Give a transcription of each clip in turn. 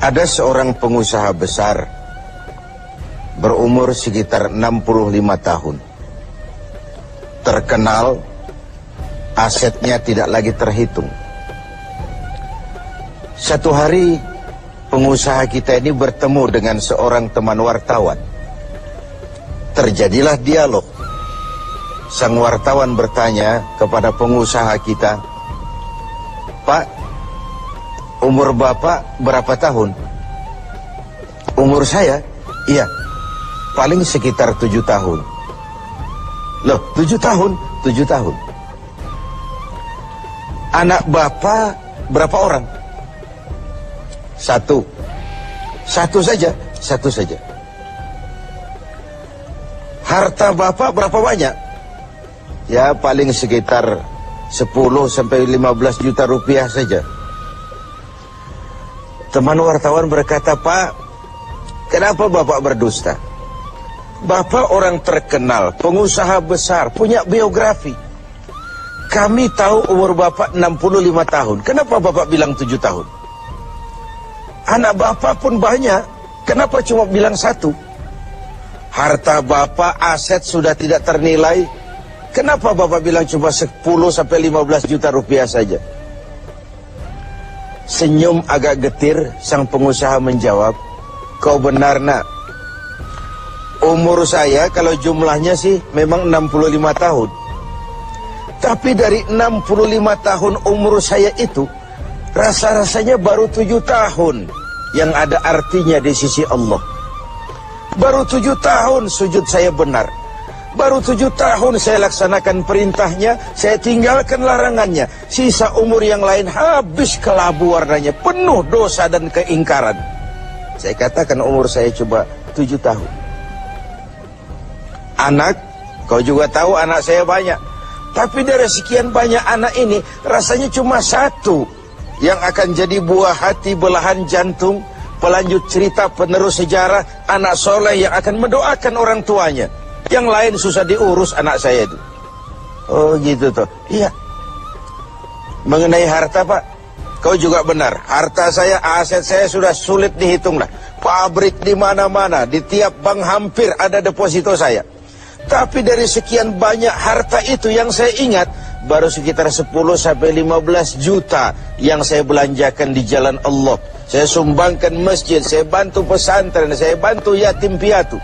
Ada seorang pengusaha besar berumur sekitar 65 tahun. Terkenal, asetnya tidak lagi terhitung. Satu hari pengusaha kita ini bertemu dengan seorang teman wartawan. Terjadilah dialog. Sang wartawan bertanya kepada pengusaha kita, "Pak, umur Bapak berapa tahun?" "Umur saya? Iya, paling sekitar 7 tahun. "Loh, 7 tahun? 7 tahun. "Anak Bapak berapa orang?" "Satu." "Satu saja?" "Satu saja." "Harta Bapak berapa banyak?" "Ya, paling sekitar 10-15 juta rupiah saja." Teman wartawan berkata, "Pak, kenapa Bapak berdusta? Bapak orang terkenal, pengusaha besar, punya biografi. Kami tahu umur Bapak 65 tahun. Kenapa Bapak bilang 7 tahun? Anak Bapak pun banyak. Kenapa cuma bilang 1? Harta Bapak, aset sudah tidak ternilai. Kenapa Bapak bilang cuma 10-15 juta rupiah saja?" Senyum agak getir, sang pengusaha menjawab, "Kau benar, Nak. Umur saya kalau jumlahnya sih memang 65 tahun. Tapi dari 65 tahun umur saya itu, rasa-rasanya baru 7 tahun yang ada artinya di sisi Allah. Baru 7 tahun sujud saya benar. Baru 7 tahun saya laksanakan perintahnya, saya tinggalkan larangannya. Sisa umur yang lain habis kelabu warnanya, penuh dosa dan keingkaran. Saya katakan umur saya coba 7 tahun. Anak, kau juga tahu anak saya banyak. Tapi dari sekian banyak anak ini, rasanya cuma 1 yang akan jadi buah hati, belahan jantung, pelanjut cerita, penerus sejarah, anak soleh yang akan mendoakan orang tuanya. Yang lain susah diurus anak saya itu." "Oh gitu toh." "Iya." "Mengenai harta, Pak, kau juga benar. Harta saya, aset saya sudah sulit dihitung lah. Pabrik di mana-mana, di tiap bank hampir ada deposito saya. Tapi dari sekian banyak harta itu yang saya ingat, baru sekitar 10-15 juta yang saya belanjakan di jalan Allah. Saya sumbangkan masjid, saya bantu pesantren, saya bantu yatim piatu.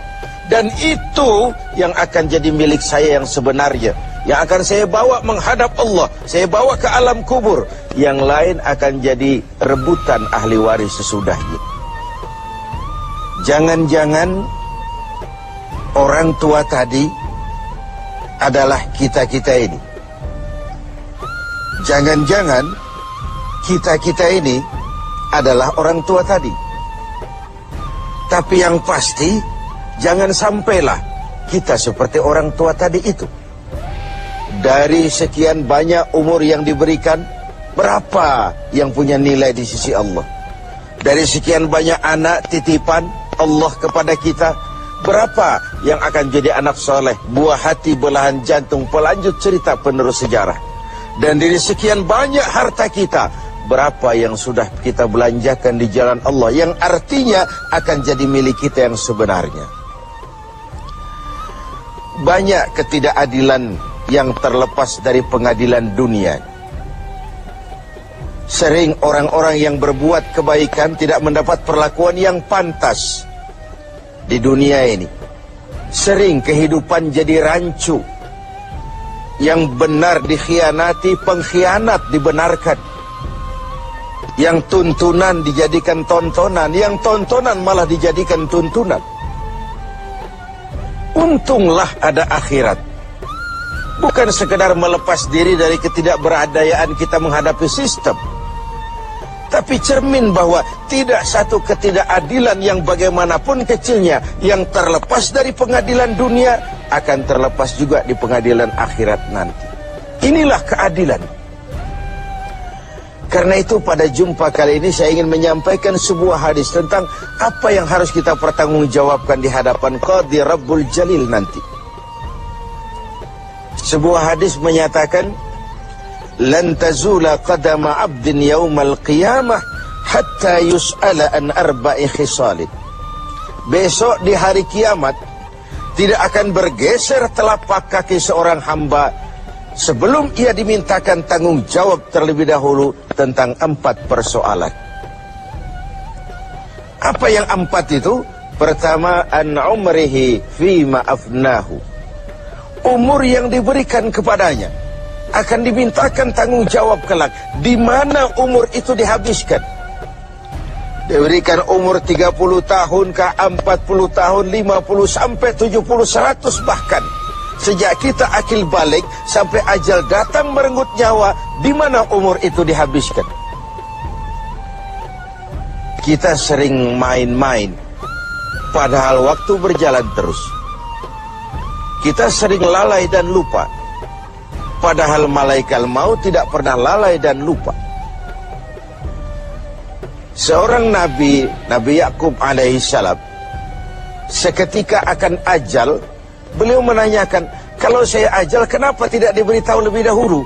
Dan itu yang akan jadi milik saya yang sebenarnya, yang akan saya bawa menghadap Allah, saya bawa ke alam kubur. Yang lain akan jadi rebutan ahli waris sesudahnya." Jangan-jangan orang tua tadi adalah kita-kita ini. Jangan-jangan kita-kita ini adalah orang tua tadi. Tapi yang pasti, jangan sampailah kita seperti orang tua tadi itu. Dari sekian banyak umur yang diberikan, berapa yang punya nilai di sisi Allah? Dari sekian banyak anak titipan Allah kepada kita, berapa yang akan jadi anak soleh, buah hati, belahan jantung, pelanjut cerita, penerus sejarah? Dan dari sekian banyak harta kita, berapa yang sudah kita belanjakan di jalan Allah, yang artinya akan jadi milik kita yang sebenarnya? Banyak ketidakadilan yang terlepas dari pengadilan dunia. Sering orang-orang yang berbuat kebaikan tidak mendapat perlakuan yang pantas di dunia ini. Sering kehidupan jadi rancu. Yang benar dikhianati, pengkhianat dibenarkan. Yang tuntunan dijadikan tontonan, yang tontonan malah dijadikan tuntunan. Untunglah ada akhirat. Bukan sekedar melepas diri dari ketidakberadayaan kita menghadapi sistem, tapi cermin bahwa tidak satu ketidakadilan yang bagaimanapun kecilnya yang terlepas dari pengadilan dunia akan terlepas juga di pengadilan akhirat nanti. Inilah keadilan. Karena itu pada jumpa kali ini saya ingin menyampaikan sebuah hadis tentang apa yang harus kita pertanggungjawabkan di hadapan Qadhi Rabbul Jalil nanti. Sebuah hadis menyatakan, "Lan tazula qadama 'abdin yaumal qiyamah hatta yus'ala an arba'i khisalin. Besok di hari kiamat tidak akan bergeser telapak kaki seorang hamba sebelum ia dimintakan tanggung jawab terlebih dahulu tentang 4 persoalan. Apa yang 4 itu? Pertama, an umrihi fima afnahu. Umur yang diberikan kepadanya akan dimintakan tanggung jawab kelak. Di mana umur itu dihabiskan? Diberikan umur 30 tahun ke 40 tahun, 50 sampai 70, 100 bahkan. Sejak kita akil balik sampai ajal datang merenggut nyawa, di mana umur itu dihabiskan? Kita sering main-main, padahal waktu berjalan terus. Kita sering lalai dan lupa, padahal malaikat maut tidak pernah lalai dan lupa. Seorang Nabi Yakub alaihissalam, seketika akan ajal, beliau menanyakan, kalau saya ajal kenapa tidak diberitahu lebih dahulu?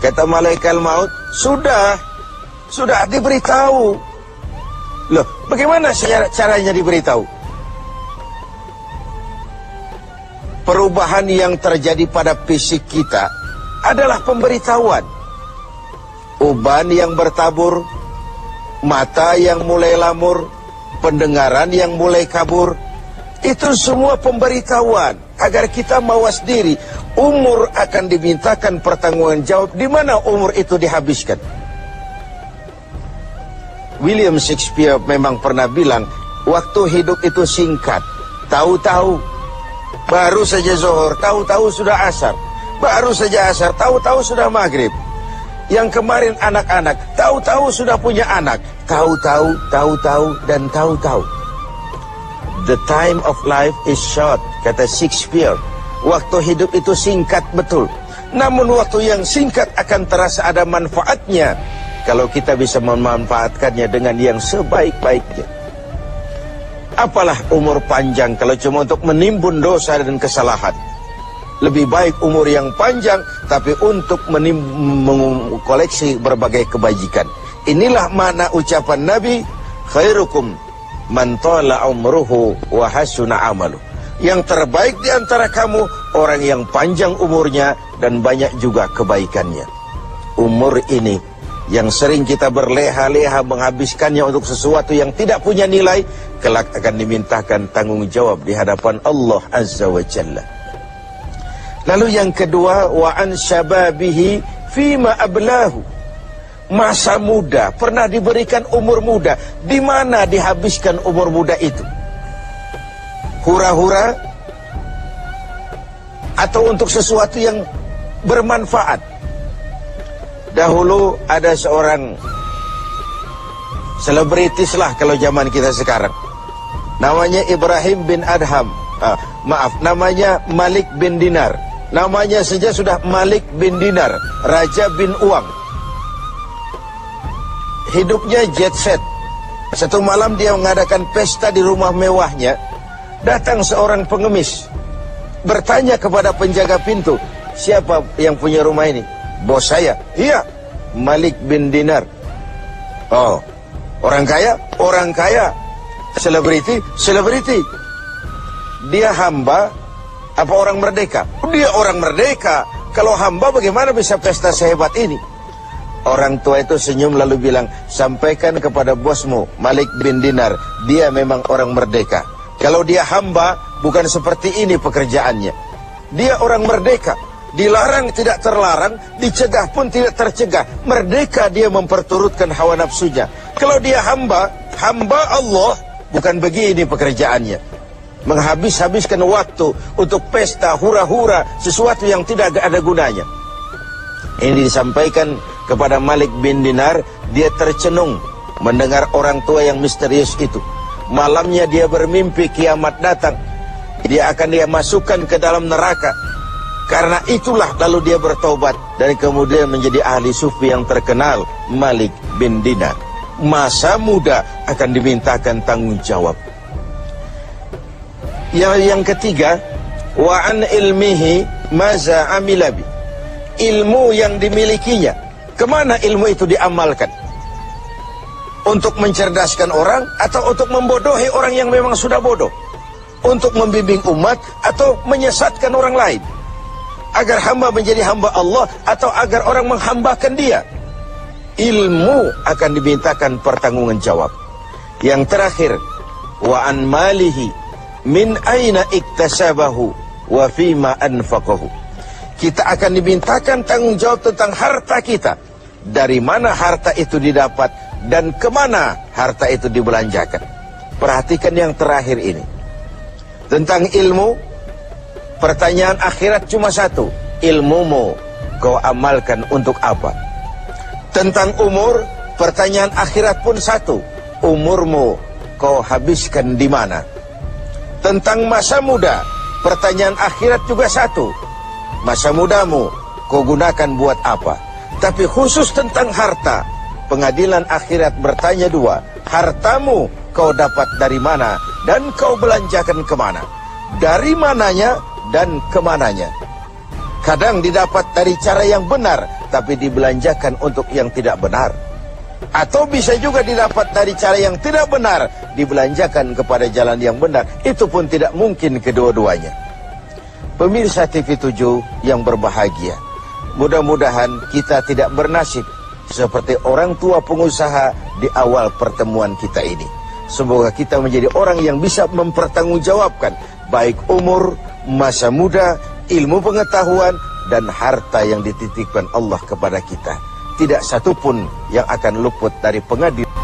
Kata malaikat maut, sudah diberitahu. Loh, bagaimana caranya diberitahu? Perubahan yang terjadi pada fisik kita adalah pemberitahuan. Uban yang bertabur, mata yang mulai lamur, pendengaran yang mulai kabur, itu semua pemberitahuan agar kita mawas diri. Umur akan dimintakan pertanggungan jawab. Di mana umur itu dihabiskan? William Shakespeare memang pernah bilang, waktu hidup itu singkat. Tahu-tahu baru saja zuhur, tahu-tahu sudah asar. Baru saja asar, tahu-tahu sudah maghrib. Yang kemarin anak-anak, tahu-tahu sudah punya anak. Tahu-tahu, dan tahu-tahu. The time of life is short, kata Shakespeare. Waktu hidup itu singkat betul. Namun waktu yang singkat akan terasa ada manfaatnya kalau kita bisa memanfaatkannya dengan yang sebaik-baiknya. Apalah umur panjang kalau cuma untuk menimbun dosa dan kesalahan. Lebih baik umur yang panjang tapi untuk mengkoleksi berbagai kebajikan. Inilah makna ucapan Nabi, khairukum man tala umruhu wa hasuna amalu. Yang terbaik di antara kamu orang yang panjang umurnya dan banyak juga kebaikannya. Umur ini yang sering kita berleha-leha menghabiskannya untuk sesuatu yang tidak punya nilai, kelak akan dimintakan tanggung jawab di hadapan Allah Azza wa Jalla. Lalu yang kedua, wa an syababihi fima ablahu. Masa muda, pernah diberikan umur muda, di mana dihabiskan umur muda itu? Hura-hura atau untuk sesuatu yang bermanfaat? Dahulu ada seorang selebritis lah kalau zaman kita sekarang. Namanya Ibrahim bin Adham. Namanya Malik bin Dinar. Namanya saja sudah Malik bin Dinar, Raja bin Uang. Hidupnya jet set. Satu malam dia mengadakan pesta di rumah mewahnya. Datang seorang pengemis, bertanya kepada penjaga pintu, siapa yang punya rumah ini? Bos saya. Iya, Malik bin Dinar. Oh, orang kaya? Orang kaya. Selebriti? Selebriti. Dia hamba apa orang merdeka? Dia orang merdeka. Kalau hamba bagaimana bisa pesta sehebat ini? Orang tua itu senyum lalu bilang, sampaikan kepada bosmu Malik bin Dinar, dia memang orang merdeka. Kalau dia hamba, bukan seperti ini pekerjaannya. Dia orang merdeka. Dilarang tidak terlarang, dicegah pun tidak tercegah. Merdeka dia memperturutkan hawa nafsunya. Kalau dia hamba Allah, bukan begini pekerjaannya. Menghabiskan waktu untuk pesta, hura-hura, sesuatu yang tidak ada gunanya. Ini disampaikan kepada Malik bin Dinar. Dia tercenung mendengar orang tua yang misterius itu. Malamnya dia bermimpi kiamat datang. Dia akan masukkan ke dalam neraka. Karena itulah lalu dia bertobat dan kemudian menjadi ahli sufi yang terkenal, Malik bin Dinar. Masa muda akan dimintakan tanggung jawab. Yang ketiga, wa an ilmihi maza amilabi. Ilmu yang dimilikinya, kemana ilmu itu diamalkan? Untuk mencerdaskan orang atau untuk membodohi orang yang memang sudah bodoh? Untuk membimbing umat atau menyesatkan orang lain? Agar hamba menjadi hamba Allah atau agar orang menghambakan dia? Ilmu akan dimintakan pertanggungan jawab. Yang terakhir, wa an malihi min aina iktasabahu wa fima anfaqahu. Kita akan dimintakan tanggung jawab tentang harta kita. Dari mana harta itu didapat dan kemana harta itu dibelanjakan. Perhatikan yang terakhir ini. Tentang ilmu, pertanyaan akhirat cuma satu. Ilmumu kau amalkan untuk apa? Tentang umur, pertanyaan akhirat pun satu. Umurmu kau habiskan di mana? Tentang masa muda, pertanyaan akhirat juga satu. Masa mudamu kau gunakan buat apa? Tapi khusus tentang harta, pengadilan akhirat bertanya dua. Hartamu kau dapat dari mana dan kau belanjakan kemana? Dari mananya dan kemananya? Kadang didapat dari cara yang benar, tapi dibelanjakan untuk yang tidak benar. Atau bisa juga didapat dari cara yang tidak benar, dibelanjakan kepada jalan yang benar. Itu pun tidak mungkin kedua-duanya. Pemirsa TV7 yang berbahagia, mudah-mudahan kita tidak bernasib seperti orang tua pengusaha di awal pertemuan kita ini. Semoga kita menjadi orang yang bisa mempertanggungjawabkan baik umur, masa muda, ilmu pengetahuan, dan harta yang dititipkan Allah kepada kita. Tidak satu pun yang akan luput dari pengadilan.